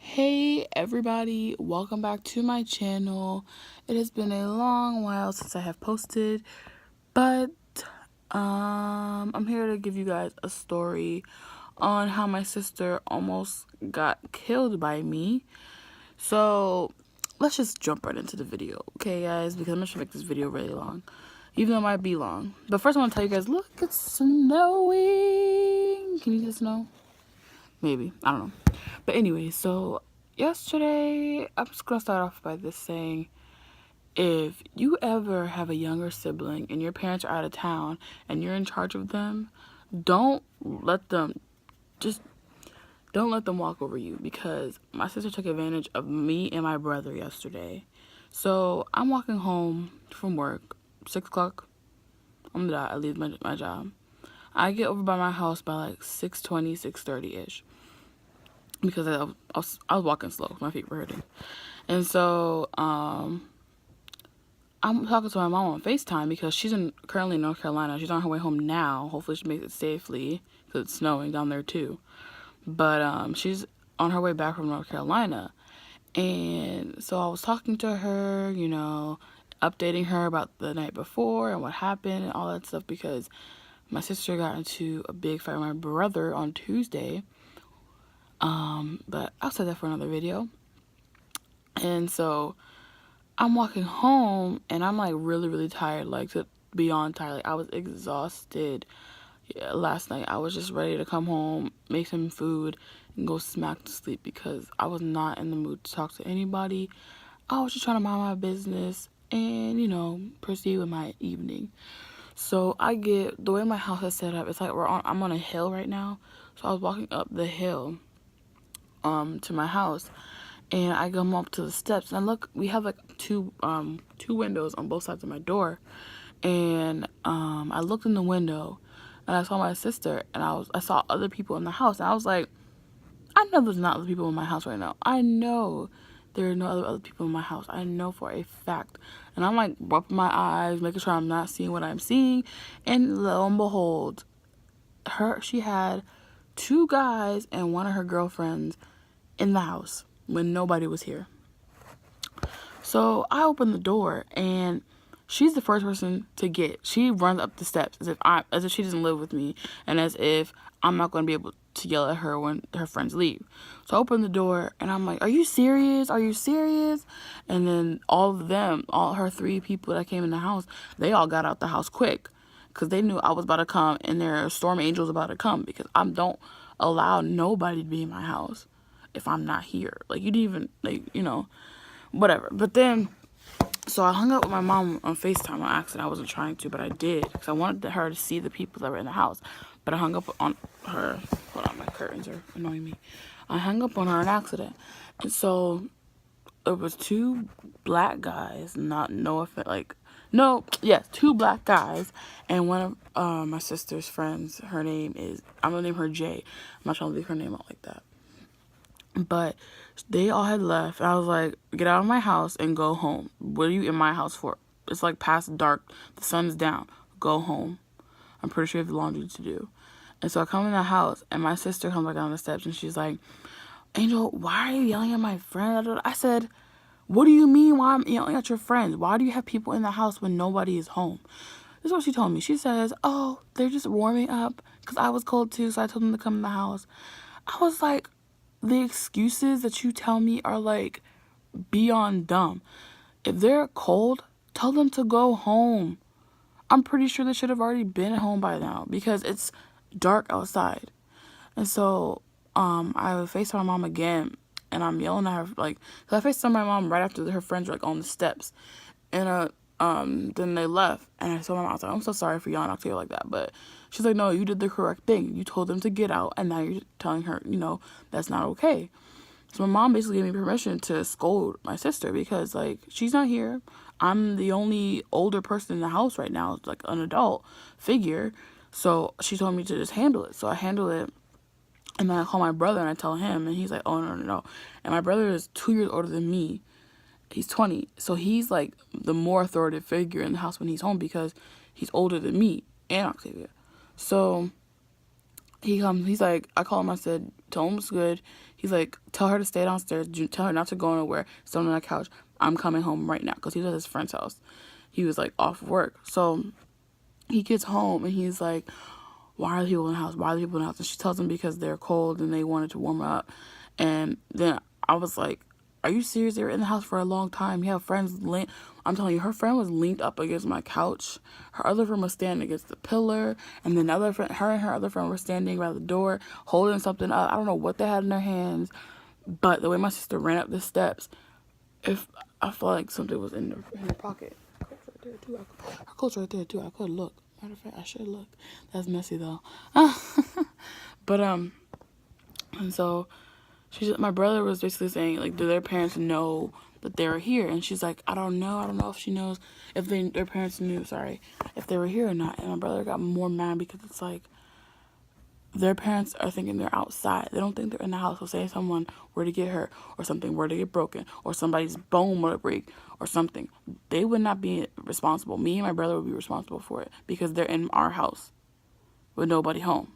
Hey everybody, welcome back to my channel. It has been a long while since I have posted, but I'm here to give you guys a story on how my sister almost got killed by me. So let's just jump right into the video, okay guys, because I'm not gonna make this video really long, even though it might be long. But first I want to tell you guys, look, it's snowing. Can you see the snow? Maybe, I don't know. But anyway, so yesterday, I'm just gonna start off by this saying, if you ever have a younger sibling and your parents are out of town and you're in charge of them, don't let them, just don't let them walk over you, because my sister took advantage of me and my brother yesterday. So I'm walking home from work, 6 o'clock on the dot, I leave my job. I get over by my house by like 6:20, 6:30-ish. Because I was walking slow. My feet were hurting. And so I'm talking to my mom on FaceTime because she's currently in North Carolina. She's on her way home now. Hopefully she makes it safely because it's snowing down there too. But she's on her way back from North Carolina. And so I was talking to her, updating her about the night before and what happened and all that stuff, because my sister got into a big fight with my brother on Tuesday. But I'll say that for another video. And so I'm walking home and I'm like really, really tired, like beyond tired. Like I was exhausted last night. I was just ready to come home, make some food, and go smack to sleep because I was not in the mood to talk to anybody. I was just trying to mind my business and, proceed with my evening. So the way my house is set up, it's like I'm on a hill right now. So I was walking up the hill to my house, and I come up to the steps, and I look, we have like two windows on both sides of my door, and I looked in the window and I saw my sister, and I saw other people in the house, and I was like, I know there's not other people in my house right now. I know there are no other people in my house. I know for a fact. And I'm like rubbing my eyes, making sure I'm not seeing what I'm seeing, and lo and behold, she had two guys and one of her girlfriends in the house when nobody was here. So I opened the door, and she's the first person to she runs up the steps as if she doesn't live with me, and as if I'm not going to be able to yell at her when her friends leave. So I opened the door, and I'm like, are you serious? Are you serious? And then all her three people that came in the house, they all got out the house quick because they knew I was about to come and their storm angels about to come, because I don't allow nobody to be in my house if I'm not here. Like, you didn't even, whatever. But then, so I hung up with my mom on FaceTime on accident. I wasn't trying to, but I did, because I wanted her to see the people that were in the house. But I hung up on her. Hold on, my curtains are annoying me. I hung up on her on accident. And so it was two black guys, two black guys, and one of my sister's friends, I'm gonna name her Jay. I'm not trying to leave her name out like that. But they all had left. I was like, get out of my house and go home. What are you in my house for? It's like past dark. The sun's down. Go home. I'm pretty sure you have laundry to do. And so I come in the house, and my sister comes back down the steps, and she's like, Angel, why are you yelling at my friend? I said, what do you mean why I'm yelling at your friends? Why do you have people in the house when nobody is home? This is what she told me. She says, oh, they're just warming up because I was cold too, so I told them to come in the house. I was like, the excuses that you tell me are like beyond dumb. If they're cold, tell them to go home. I'm pretty sure they should have already been home by now because it's dark outside. And so I FaceTime my mom again, and I'm yelling at her, like, cause I FaceTime my mom right after her friends were like on the steps, and then they left, and I told my mom, I was like, I'm so sorry for yelling out to you like that, but she's like, no, you did the correct thing. You told them to get out, and now you're telling her, that's not okay. So my mom basically gave me permission to scold my sister because, like, she's not here. I'm the only older person in the house right now, like an adult figure. So she told me to just handle it. So I handle it, and then I call my brother and I tell him, and he's like, oh, no, no, no. And my brother is 2 years older than me. He's 20. So he's like the more authoritative figure in the house when he's home because he's older than me and Octavia. So he comes, he's like, I call him, I said, told him it's good. He's like, tell her to stay downstairs. Tell her not to go nowhere. Stay on the couch. I'm coming home right now. Because he was at his friend's house. He was like off work. So he gets home and he's like, why are the people in the house? Why are the people in the house? And she tells him because they're cold and they wanted to warm up. And then I was like, are you serious? They were in the house for a long time. You have friends I'm telling you, her friend was leaned up against my couch. Her other friend was standing against the pillar. And then her and her other friend were standing by the door, holding something up. I don't know what they had in their hands. But the way my sister ran up the steps, if I felt like something was in her pocket. Her coat's right there too. I could look. Matter of fact, I should look. That's messy though. But and so my brother was basically saying like, do their parents know that they were here? And she's like, I don't know. I don't know if she knows if their parents knew. Sorry, if they were here or not. And my brother got more mad because it's like their parents are thinking they're outside. They don't think they're in the house. So say someone were to get hurt or something were to get broken or somebody's bone were to break or something, they would not be responsible. Me and my brother would be responsible for it because they're in our house with nobody home.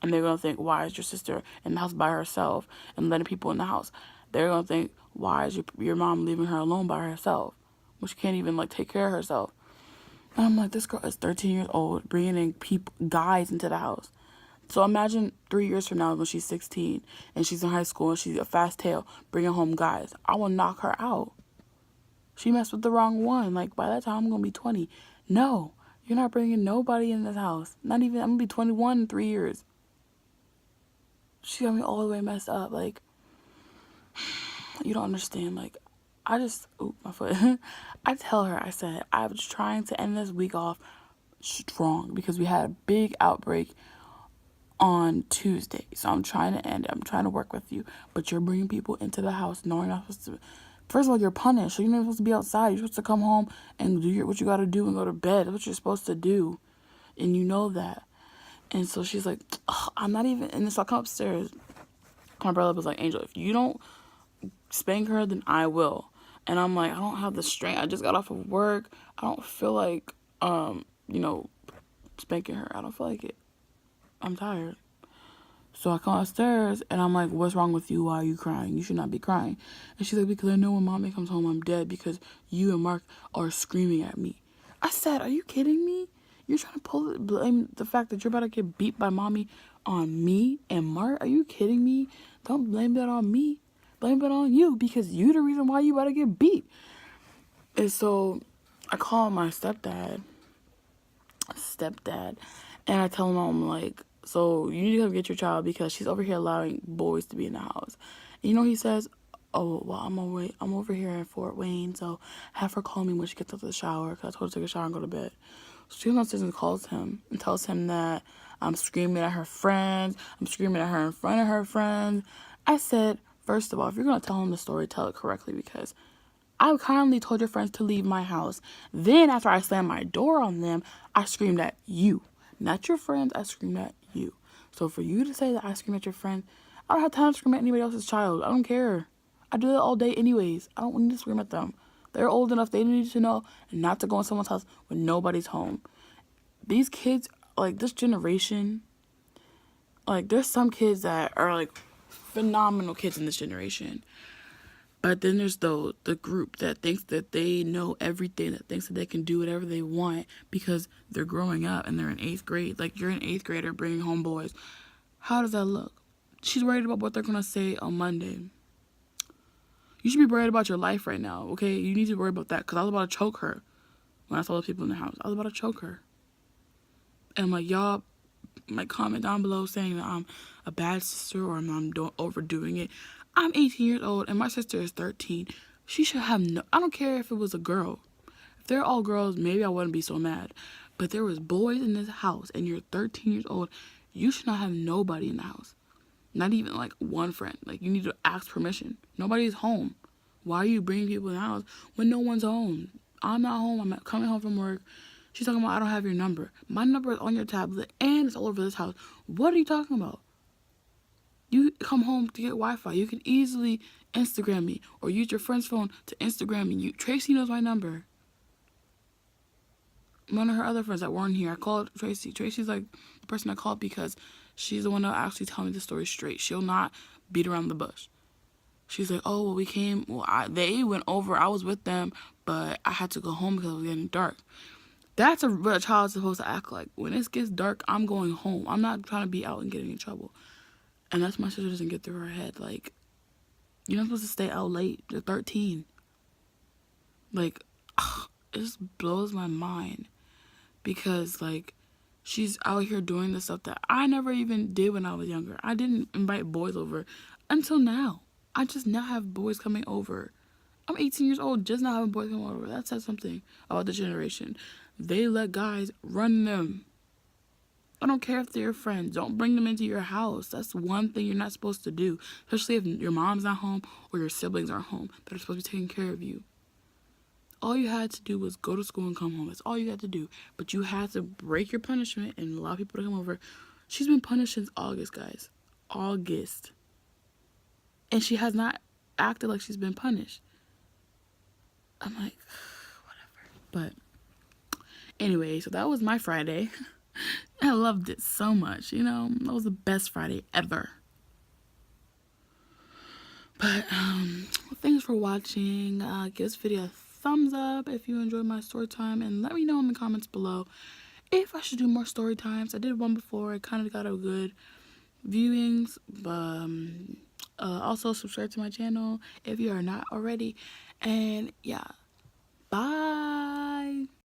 And they're going to think, why is your sister in the house by herself and letting people in the house? They're going to think, why is your mom leaving her alone by herself when she can't even, like, take care of herself? And I'm like, this girl is 13 years old, bringing in guys into the house. So imagine 3 years from now when she's 16 and she's in high school and she's a fast tail, bringing home guys. I will knock her out. She messed with the wrong one. Like, by that time, I'm going to be 20. No, you're not bringing nobody in this house. Not even, I'm going to be 21 in 3 years. She got me all the way messed up. Like, you don't understand. Like, my foot. I tell her, I said, I was trying to end this week off strong because we had a big outbreak on Tuesday. So I'm trying to end it. I'm trying to work with you. But you're bringing people into the house knowing you're not supposed to. First of all, you're punished. So you're not supposed to be outside. You're supposed to come home and do what you got to do and go to bed. That's what you're supposed to do. And you know that. And so she's like, I'm not even. And so I come upstairs. My brother was like, Angel, if you don't spank her, then I will. And I'm like, I don't have the strength. I just got off of work. I don't feel like, spanking her. I don't feel like it. I'm tired. So I come upstairs and I'm like, what's wrong with you? Why are you crying? You should not be crying. And she's like, because I know when mommy comes home, I'm dead because you and Mark are screaming at me. I said, are you kidding me? You're trying to blame the fact that you're about to get beat by mommy on me and Mark? Are you kidding me? Don't blame that on me. Blame it on you because you the reason why you about to get beat. And so I call my stepdad, and I tell him, I'm like, so you need to come get your child because she's over here allowing boys to be in the house. And you know, he says, oh, well, I'm over here in Fort Wayne, so have her call me when she gets out of the shower because I told her to take a shower and go to bed. So she comes downstairs and calls him and tells him that I'm screaming at her friends. I'm screaming at her in front of her friends. I said, first of all, if you're going to tell him the story, tell it correctly because I kindly told your friends to leave my house. Then after I slammed my door on them, I screamed at you. Not your friends, I screamed at you. So for you to say that I scream at your friend, I don't have time to scream at anybody else's child. I don't care. I do that all day anyways. I don't need to scream at them. They're old enough, they need to know not to go in someone's house when nobody's home. These kids, like this generation, like there's some kids that are like phenomenal kids in this generation. But then there's the group that thinks that they know everything, that thinks that they can do whatever they want because they're growing up and they're in 8th grade. Like, you're an 8th grader bringing home boys. How does that look? She's worried about what they're going to say on Monday. You should be worried about your life right now, okay? You need to worry about that because I was about to choke her when I saw the people in the house. I was about to choke her. And, like, y'all might comment down below saying that I'm a bad sister or I'm overdoing it. I'm 18 years old and my sister is 13. She should have I don't care if it was a girl. If they're all girls, maybe I wouldn't be so mad. But there was boys in this house and you're 13 years old. You should not have nobody in the house. Not even like one friend. Like, you need to ask permission. Nobody's home. Why are you bringing people in the house when no one's home? I'm not home. I'm coming home from work. She's talking about, I don't have your number. My number is on your tablet and it's all over this house. What are you talking about? You come home to get Wi-Fi. You can easily Instagram me or use your friend's phone to Instagram me. Tracy knows my number. One of her other friends that weren't here, I called Tracy. Tracy's like the person I called because She's the one that actually tell me the story straight. She'll not beat around the bush. She's like, oh, well, they went over. I was with them, but I had to go home because it was getting dark. That's what a child's supposed to act like. When it gets dark, I'm going home. I'm not trying to be out and getting in trouble. And that's my sister doesn't get through her head. Like, you're not supposed to stay out late. You're 13. Like, it just blows my mind. Because, like, she's out here doing the stuff that I never even did when I was younger. I didn't invite boys over until now. I just now have boys coming over. I'm 18 years old, just now having boys come over. That says something about the generation. They let guys run them. I don't care if they're your friends. Don't bring them into your house. That's one thing you're not supposed to do. Especially if your mom's not home or your siblings aren't home. They're supposed to be taking care of you. All you had to do was go to school and come home. That's all you had to do. But you had to break your punishment and allow people to come over. She's been punished since August, guys. August. And she has not acted like she's been punished. I'm like, whatever. But anyway, so that was my Friday. I loved it so much. You know, that was the best Friday ever. But thanks for watching. Give this video a thumbs up if you enjoyed my story time, and let me know in the comments below if I should do more story times. I did one before. It kind of got a good viewings. But also subscribe to my channel if you are not already. And yeah, bye.